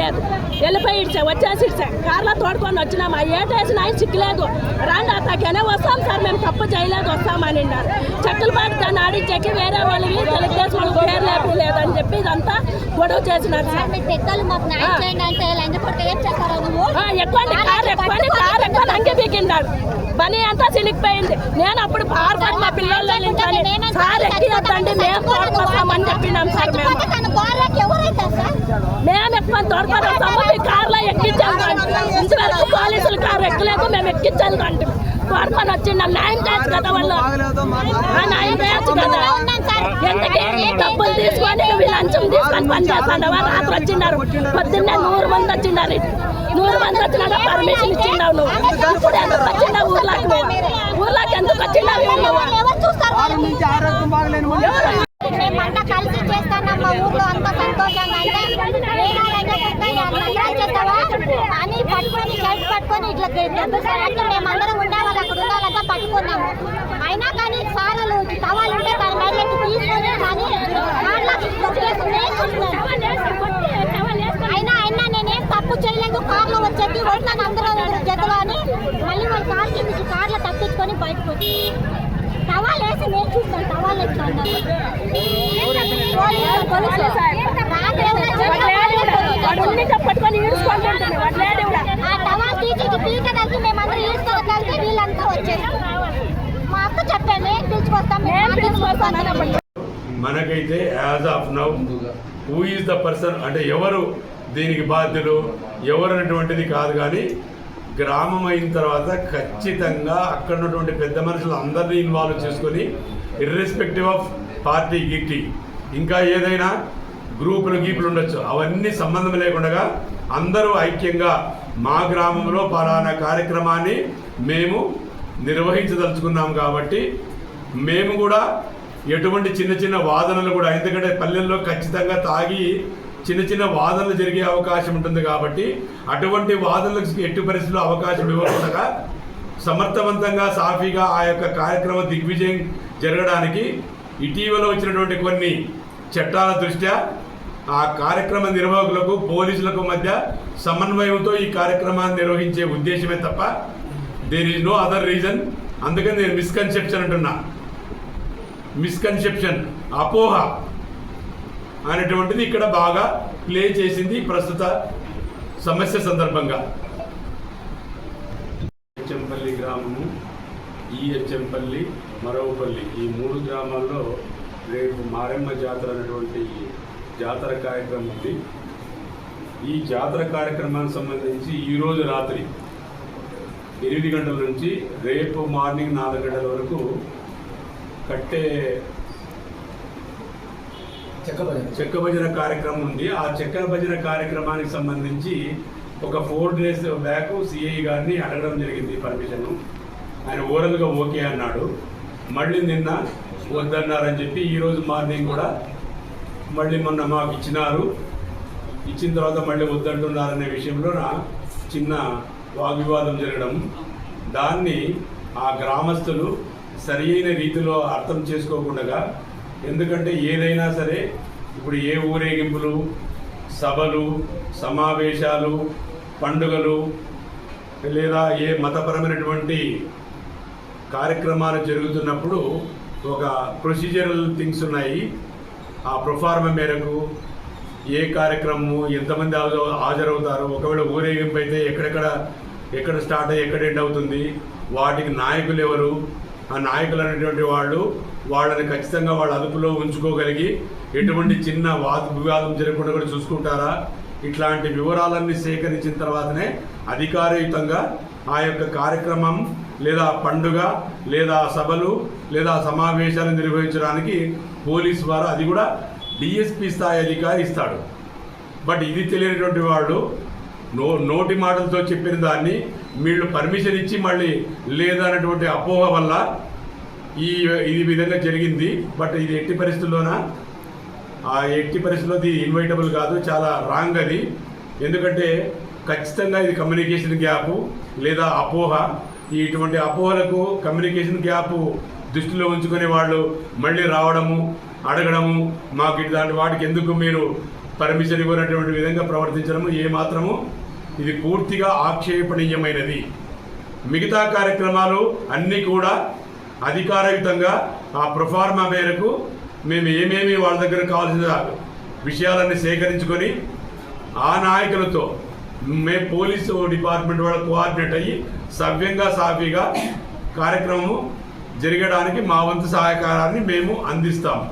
లేదు, వెళ్ళిపోయి వచ్చేసి కార్లో తోడుకొని వచ్చినాము. ఆ ఏటేసిన ఆయన చిక్కలేదు, రాండి అతకనే వస్తాం సార్, మేము తప్పు చేయలేదు వస్తామని అన్నారు. చెక్కులు పాటు దాన్ని ఆడించేకి వేరే వాళ్ళకి తెలుగుదేశం వాళ్ళకి పేరు లేదని చెప్పి ఇదంతా గొడవ చేసినారు సార్. ఎక్కువ కారు ఎక్కువ లంగి పీకిన్నాడు, బని అంతా సిలిగిపోయింది. నేను అప్పుడు పార్పడి మా పిల్లల్లో సార్ ఎక్కియొద్దండి మేము తోడుకొస్తామని చెప్పినాం సార్. మేము ఎక్కువ తోడుకొని వస్తాము, మీ కార్లో ఎక్కించాలి కంటే ఇంతవరకు పోలీసులు కారు ఎక్కలేదు, మేము ఎక్కించాలి కంటే తోడుకొని వచ్చిన్నాం. న్యాయం చేయొచ్చు కదా వాళ్ళు, న్యాయం చేయొచ్చు కదా. ఎందుకు డబ్బులు తీసుకొని నువ్వు లంచం తీసుకొని పని చేస్తాడవా? రాత్రి వచ్చిన్నారు, పొద్దున్నే 100 మంది వచ్చిన్నారు. 100 మంది వచ్చినాక పర్మిషన్ ఇచ్చినావు నువ్వు. ఇప్పుడు ఎందుకు వచ్చినావు ఊర్లోకి? ఊర్లోకి ఎందుకు వచ్చినావు? మేమంతా కలిసి చేస్తాం మా ఊర్లో అంత సంతోషంగా. అని పట్టుకొని షర్ట్ పట్టుకొని ఇట్లా మేమందరం ఉండేవాళ్ళు, అక్కడ ఉండాలంతా పట్టుకున్నాము. అయినా కానీ సార్లు సవాలుంటే దాని మీద తీసుకొని కానీ అయినా నేనేం తప్పు చేయలేదు, కార్లో వచ్చేది ఓట్లను అందరూ జతలో అని మళ్ళీ వాళ్ళు కార్ కింద కార్లో తప్పించుకొని బయటకు వచ్చి సవాల్ వేసి నేను చూస్తాను. సవాల్ టవాల్ తీసి పీకడానికి మేమందరూ ఈడ్చుకోగలిగి వీళ్ళంతా వచ్చేసి మా అక్క చెప్పాను తీసుకొస్తాం. మనకైతే as of now who is the person అంటే ఎవరు దీనికి బాధ్యులు ఎవరు అనేటువంటిది కాదు. కానీ గ్రామం అయిన తర్వాత ఖచ్చితంగా అక్కడ ఉన్నటువంటి పెద్ద మనుషులు అందరినీ ఇన్వాల్వ్ చేసుకొని ఇర్రెస్పెక్టివ్ ఆఫ్ పార్టీ గిట్టి ఇంకా ఏదైనా గ్రూపులు గీపులు ఉండొచ్చు, అవన్నీ సంబంధం లేకుండా అందరూ ఐక్యంగా మా గ్రామంలో పలానా కార్యక్రమాన్ని మేము నిర్వహించదలుచుకున్నాం. కాబట్టి మేము కూడా ఎటువంటి చిన్న చిన్న వాదనలు కూడా, ఎందుకంటే పల్లెల్లో ఖచ్చితంగా తాగి చిన్న చిన్న వాదనలు జరిగే అవకాశం ఉంటుంది. కాబట్టి అటువంటి వాదనలకు ఎట్టి పరిస్థితుల్లో అవకాశం ఇవ్వకుండా సమర్థవంతంగా సాఫీగా ఆ యొక్క కార్యక్రమం దిగ్విజయం జరగడానికి ఇటీవల వచ్చినటువంటి కొన్ని చట్టాల దృష్ట్యా ఆ కార్యక్రమ నిర్వాహకులకు పోలీసులకు మధ్య సమన్వయంతో ఈ కార్యక్రమాన్ని నిర్వహించే ఉద్దేశమే తప్ప there is no other reason. అందుకని నేను మిస్కన్సెప్షన్ అంటున్నా. మిస్కన్సెప్షన్, అపోహ అనేటువంటిది ఇక్కడ బాగా ప్లే చేసింది ప్రస్తుత సమస్య సందర్భంగా. హెచ్ఎంపల్లి గ్రామము, ఈ హెచ్ఎంపల్లి, మరవపల్లి ఈ 3 గ్రామాల్లో రేపు మారెమ్మ జాతర అనేటువంటి జాతర కార్యక్రమం ఉంది. ఈ జాతర కార్యక్రమానికి సంబంధించి ఈరోజు రాత్రి 8 గంటల నుంచి రేపు మార్నింగ్ 4 గంటల వరకు కట్టే చెక్క భజన కార్యక్రమం ఉంది. ఆ చెక్క భజన కార్యక్రమానికి సంబంధించి ఒక 4 days బ్యాక్ సిఐ గారిని అడగడం జరిగింది పర్మిషన్. ఆయన ఓరల్గా ఓకే అన్నాడు. మళ్ళీ నిన్న వద్దన్నారని చెప్పి ఈరోజు మార్నింగ్ కూడా మళ్ళీ మొన్న మాకు ఇచ్చినారు. ఇచ్చిన తర్వాత మళ్ళీ వద్దంటున్నారనే విషయంలో చిన్న వాగ్వివాదం జరగడం, దాన్ని ఆ గ్రామస్తులు సరి అయిన రీతిలో అర్థం చేసుకోకుండా, ఎందుకంటే ఏదైనా సరే ఇప్పుడు ఏ ఊరేగింపులు, సభలు, సమావేశాలు, పండుగలు లేదా ఏ మతపరమైనటువంటి కార్యక్రమాలు జరుగుతున్నప్పుడు ఒక ప్రొసీజరల్ థింగ్స్ ఉన్నాయి. ఆ ప్రొఫార్మ మేరకు ఏ కార్యక్రమము ఎంతమంది హాజరవుతారు, ఒకవేళ ఊరేగింపు అయితే ఎక్కడ స్టార్ట్ అయ్యి ఎక్కడ ఎండ్ అవుతుంది, వాటికి నాయకులు ఎవరు, ఆ నాయకులు అనేటువంటి వాళ్ళని ఖచ్చితంగా వాళ్ళ అదుపులో ఉంచుకోగలిగి ఎటువంటి చిన్న వివాదం జరగకుండా కూడా చూసుకుంటారా, ఇట్లాంటి వివరాలన్నీ సేకరించిన తర్వాతనే అధికారయుతంగా ఆ యొక్క కార్యక్రమం లేదా పండుగ లేదా సభలు లేదా సమావేశాలు నిర్వహించడానికి పోలీసు వారు, అది కూడా డిఎస్పీ స్థాయి అధికారి ఇస్తాడు. బట్ ఇది తెలియనటువంటి వాళ్ళు నోటి మాటలతో చెప్పిన దాన్ని వీళ్ళు పర్మిషన్ ఇచ్చి మళ్ళీ లేదన్నటువంటి అపోహ వల్ల ఇది విధంగా జరిగింది. బట్ ఇది ఎట్టి పరిస్థితుల్లోనా ఎట్టి పరిస్థితుల్లో ఇది ఇన్వైటబుల్ కాదు, చాలా రాంగ్ అది. ఎందుకంటే ఖచ్చితంగా ఇది కమ్యూనికేషన్ గ్యాపు లేదా అపోహ. ఇటువంటి అపోహలకు కమ్యూనికేషన్ గ్యాప్ దృష్టిలో ఉంచుకునే వాళ్ళు మళ్ళీ రావడము, అడగడము, మాకు ఇట్లాంటి వాటికి ఎందుకు మీరు పర్మిషన్ ఇవ్వనటువంటి విధంగా ప్రవర్తించడము ఏమాత్రము ఇది పూర్తిగా ఆక్షేపణీయమైనది. మిగతా కార్యక్రమాలు అన్నీ కూడా అధికారయుతంగా ఆ ప్రొఫార్మా మేరకు మేము ఏమేమి వాళ్ళ దగ్గర కావాల్సిన విషయాలన్నీ సేకరించుకొని ఆ నాయకులతో మేము పోలీసు డిపార్ట్మెంట్ వాళ్ళ కోఆర్డినేట్ అయ్యి సవ్యంగా సాఫీగా కార్యక్రమం జరగడానికి మా వంతు సహకారాన్ని మేము అందిస్తాము.